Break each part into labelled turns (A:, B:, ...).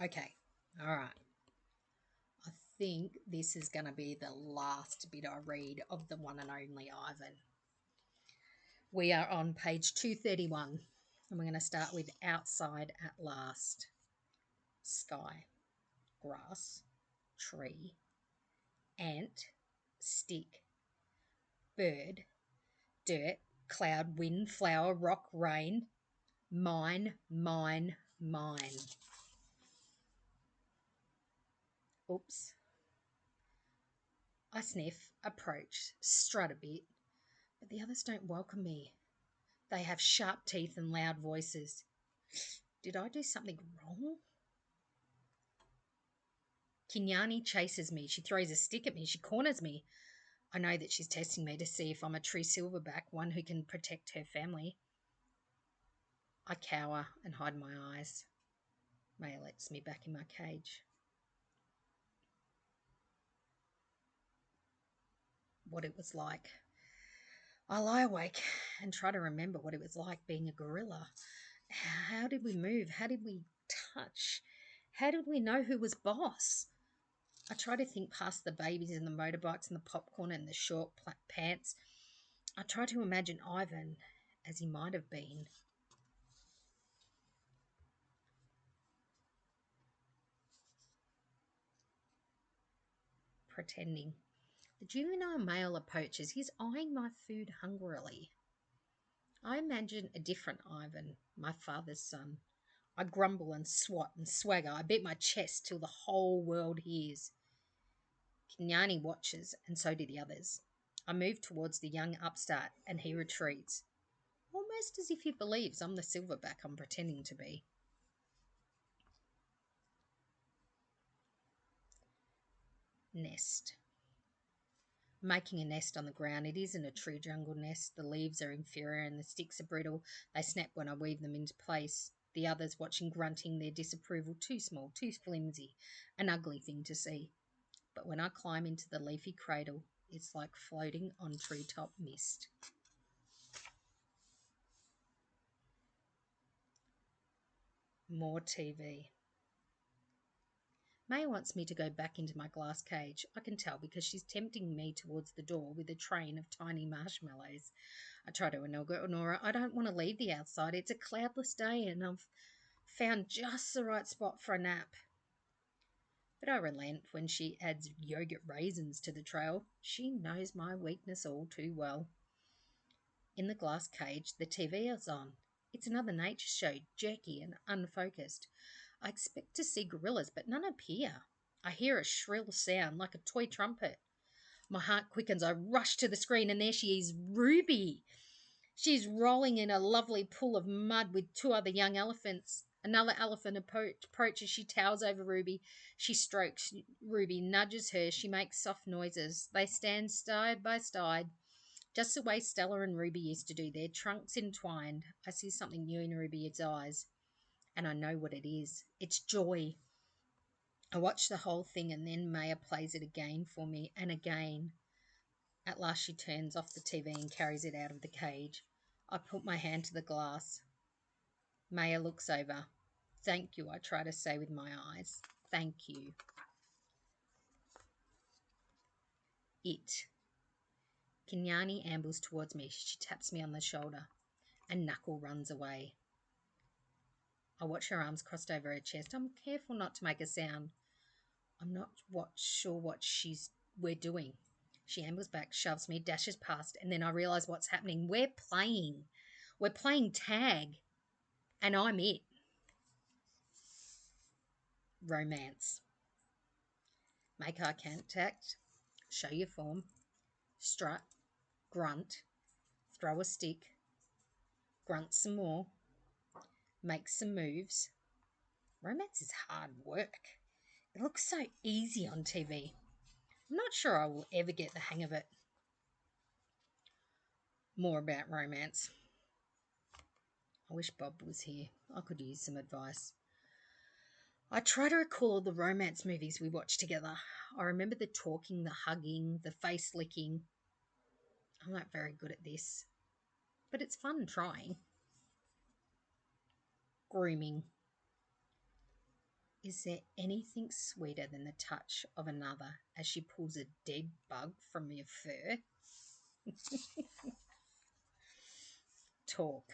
A: Okay, all right. I think this is going to be the last bit I read of the one and only Ivan. We are on page 231, and we're going to start with outside at last. Sky, grass, tree, ant, stick, bird, dirt, cloud, wind, flower, rock, rain, mine, mine, mine. Oops. I sniff, approach, strut a bit, but the others don't welcome me. They have sharp teeth and loud voices. Did I do something wrong? Kinyani chases me. She throws a stick at me. She corners me. I know that she's testing me to see if I'm a true silverback, one who can protect her family. I cower and hide my eyes. Maya lets me back in my cage. What it was like. I lie awake and try to remember what it was like being a gorilla. How did we move? How did we touch? How did we know who was boss? I try to think past the babies and the motorbikes and the popcorn and the short pants. I try to imagine Ivan as he might have been. Pretending. The juvenile male approaches. He's eyeing my food hungrily. I imagine a different Ivan, my father's son. I grumble and swat and swagger. I beat my chest till the whole world hears. Kinyani watches, and so do the others. I move towards the young upstart, and he retreats, almost as if he believes I'm the silverback I'm pretending to be. Nest. Making a nest on the ground. It isn't a true jungle nest. The leaves are inferior and the sticks are brittle. They snap when I weave them into place. The others watching, grunting their disapproval. Too small, too flimsy. An ugly thing to see. But when I climb into the leafy cradle, it's like floating on treetop mist. More TV. May wants me to go back into my glass cage. I can tell because she's tempting me towards the door with a train of tiny marshmallows. I try to ignore her. I don't want to leave the outside. It's a cloudless day and I've found just the right spot for a nap. But I relent when she adds yogurt raisins to the trail. She knows my weakness all too well. In the glass cage, the TV is on. It's another nature show, jerky and unfocused. I expect to see gorillas, but none appear. I hear a shrill sound like a toy trumpet. My heart quickens. I rush to the screen, and there she is, Ruby. She's rolling in a lovely pool of mud with two other young elephants. Another elephant approaches. She towers over Ruby. She strokes Ruby, nudges her. She makes soft noises. They stand side by side, just the way Stella and Ruby used to do, their trunks entwined. I see something new in Ruby's eyes, and I know what it is. It's joy. I watch the whole thing, and then Maya plays it again for me, and again. At last she turns off the TV and carries it out of the cage. I put my hand to the glass. Maya looks over. Thank you, I try to say with my eyes. Thank you. It. Kinyani ambles towards me. She taps me on the shoulder, and Knuckle runs away. I watch her arms crossed over her chest. I'm careful not to make a sound. I'm not sure what we're doing. She ambles back, shoves me, dashes past, and then I realise what's happening. We're playing. We're playing tag, and I'm it. Romance. Make eye contact. Show your form. Strut. Grunt. Throw a stick. Grunt some more. Make some moves. Romance is hard work. It looks so easy on TV. I'm not sure I will ever get the hang of it. More about romance. I wish Bob was here. I could use some advice. I try to recall all the romance movies we watched together. I remember the talking, the hugging, the face licking. I'm not very good at this, but it's fun trying. Grooming. Is there anything sweeter than the touch of another as she pulls a dead bug from your fur? Talk.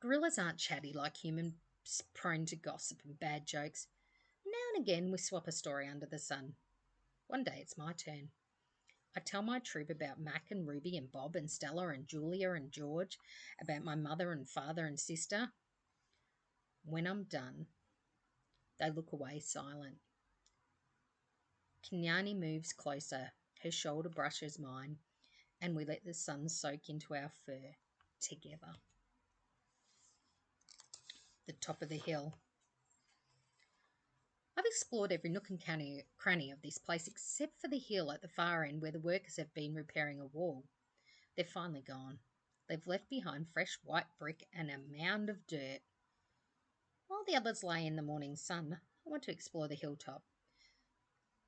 A: Gorillas aren't chatty like humans, prone to gossip and bad jokes. Now and again we swap a story under the sun. One day it's my turn. I tell my troop about Mac and Ruby and Bob and Stella and Julia and George, about my mother and father and sister. When I'm done, they look away silent. Kenyani moves closer. Her shoulder brushes mine, and we let the sun soak into our fur together. The top of the hill. I've explored every nook and cranny of this place except for the hill at the far end where the workers have been repairing a wall. They're finally gone. They've left behind fresh white brick and a mound of dirt. While the others lay in the morning sun, I want to explore the hilltop.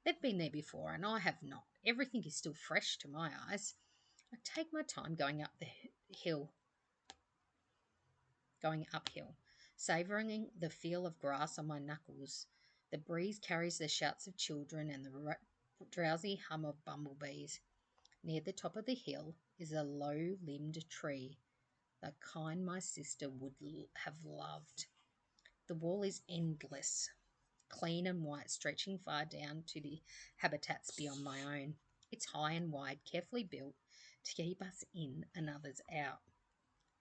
A: They've been there before, and I have not. Everything is still fresh to my eyes. I take my time going uphill, savouring the feel of grass on my knuckles. The breeze carries the shouts of children and the drowsy hum of bumblebees. Near the top of the hill is a low-limbed tree, the kind my sister would have loved. The wall is endless, clean and white, stretching far down to the habitats beyond my own. It's high and wide, carefully built to keep us in and others out.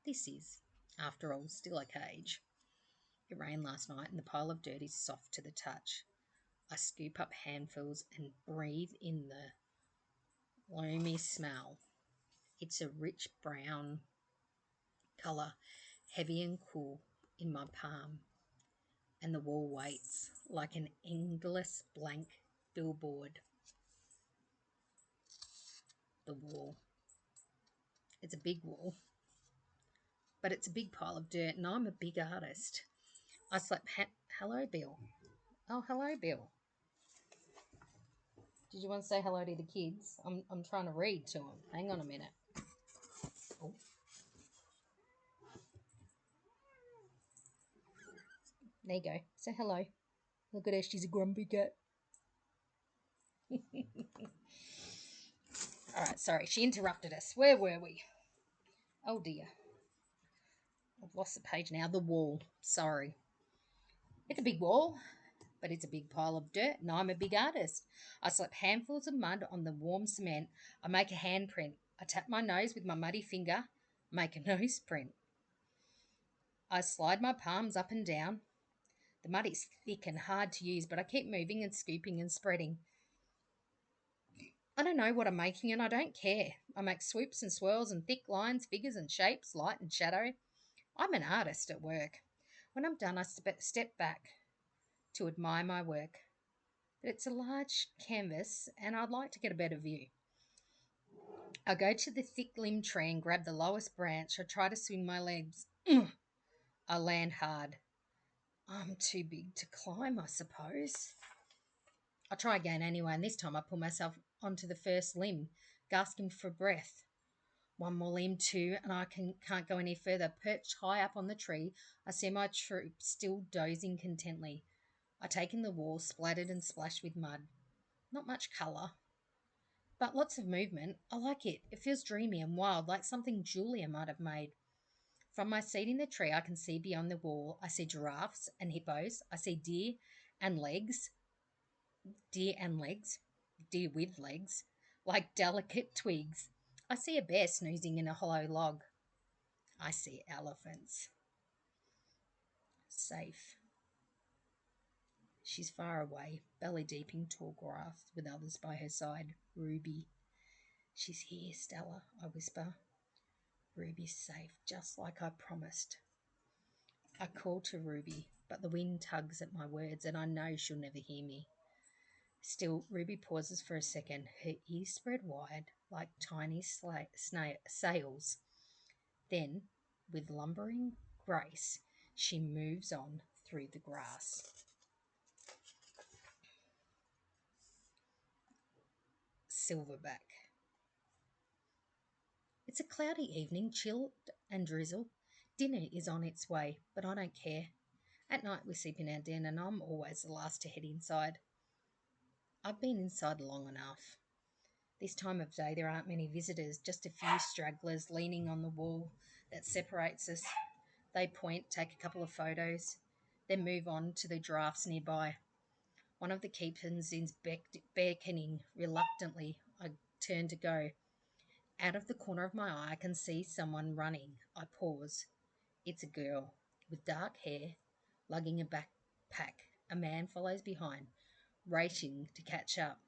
A: This is, after all, still a cage. It rained last night and the pile of dirt is soft to the touch. I scoop up handfuls and breathe in the loamy smell. It's a rich brown colour, heavy and cool in my palm, and the wall waits like an endless blank billboard. The wall. It's a big wall, but it's a big pile of dirt, and I'm a big artist. I slept. Hello, Bill. Oh, hello, Bill. Did you want to say hello to the kids? I'm trying to read to them. Hang on a minute. Oh. There you go. Say hello. Look at her. She's a grumpy cat. All right, sorry. She interrupted us. Where were we? Oh, dear. I've lost the page now. The wall. Sorry. It's a big wall, but it's a big pile of dirt, and I'm a big artist. I slap handfuls of mud on the warm cement. I make a handprint. I tap my nose with my muddy finger, make a nose print. I slide my palms up and down. The mud is thick and hard to use, but I keep moving and scooping and spreading. I don't know what I'm making, and I don't care. I make swoops and swirls and thick lines, figures and shapes, light and shadow. I'm an artist at work. When I'm done, I step back to admire my work. But it's a large canvas, and I'd like to get a better view. I go to the thick-limbed tree and grab the lowest branch. I try to swing my legs. I land hard. I'm too big to climb, I suppose. I try again anyway, and this time I pull myself onto the first limb, gasping for breath. One more limb too, and I can't go any further. Perched high up on the tree, I see my troop still dozing contently. I take in the wall, splattered and splashed with mud. Not much colour, but lots of movement. I like it. It feels dreamy and wild, like something Julia might have made. From my seat in the tree, I can see beyond the wall. I see giraffes and hippos. I see deer and legs. Deer with legs, like delicate twigs. I see a bear snoozing in a hollow log. I see elephants. Safe. She's far away, belly deep in tall grass, with others by her side. Ruby. She's here, Stella, I whisper. Ruby's safe, just like I promised. I call to Ruby, but the wind tugs at my words, and I know she'll never hear me. Still, Ruby pauses for a second, her ears spread wide like tiny sails. Then, with lumbering grace, she moves on through the grass. Silverback. It's a cloudy evening, chilled and drizzle. Dinner is on its way, but I don't care. At night, we sleep in our den, and I'm always the last to head inside. I've been inside long enough. This time of day, there aren't many visitors, just a few stragglers leaning on the wall that separates us. They point, take a couple of photos, then move on to the giraffes nearby. One of the keepers is beckoning reluctantly. I turn to go. Out of the corner of my eye, I can see someone running. I pause. It's a girl with dark hair, lugging a backpack. A man follows behind, racing to catch up.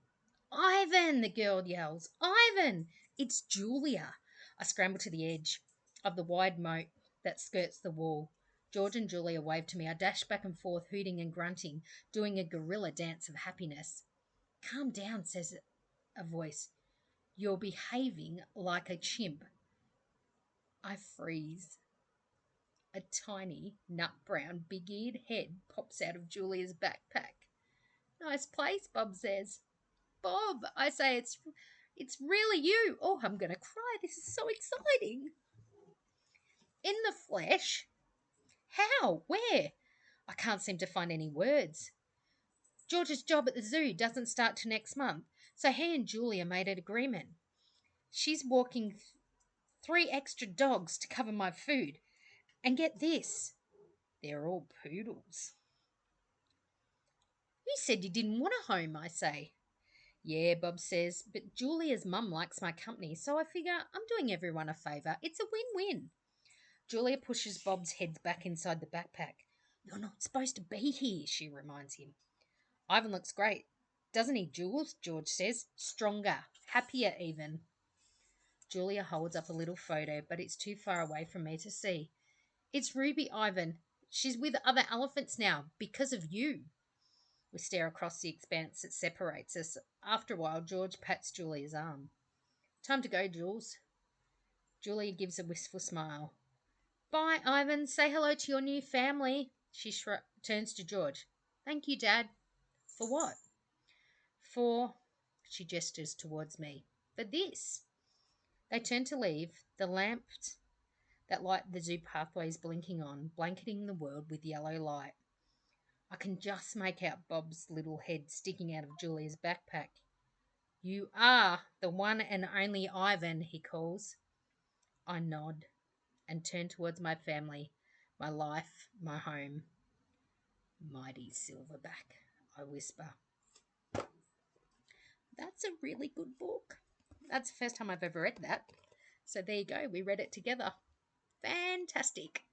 A: Ivan, the girl yells. Ivan! It's Julia. I scramble to the edge of the wide moat that skirts the wall. George and Julia wave to me. I dash back and forth, hooting and grunting, doing a gorilla dance of happiness. Calm down, says a voice. You're behaving like a chimp. I freeze. A tiny, nut brown, big eared head pops out of Julia's backpack. Nice place, Bob says. Bob, I say, it's really you. Oh, I'm going to cry. This is so exciting. In the flesh? How? Where? I can't seem to find any words. George's job at the zoo doesn't start till next month, so he and Julia made an agreement. She's walking 3 extra dogs to cover my food. And get this, they're all poodles. You said you didn't want a home, I say. Yeah, Bob says, but Julia's mum likes my company, so I figure I'm doing everyone a favour. It's a win-win. Julia pushes Bob's head back inside the backpack. You're not supposed to be here, she reminds him. Ivan looks great, doesn't he, Jules? George says. Stronger, happier even. Julia holds up a little photo, but it's too far away from me to see. It's Ruby, Ivan. She's with other elephants now, because of you. We stare across the expanse that separates us. After a while, George pats Julia's arm. Time to go, Jules. Julia gives a wistful smile. Bye, Ivan. Say hello to your new family. She turns to George. Thank you, Dad. For what? For, she gestures towards me, for this. They turn to leave, the lamps that light the zoo pathways blinking on, blanketing the world with yellow light. I can just make out Bob's little head sticking out of Julia's backpack. You are the one and only Ivan, he calls. I nod and turn towards my family, my life, my home. Mighty Silverback, I whisper. That's a really good book. That's the first time I've ever read that. So there you go, we read it together. Fantastic.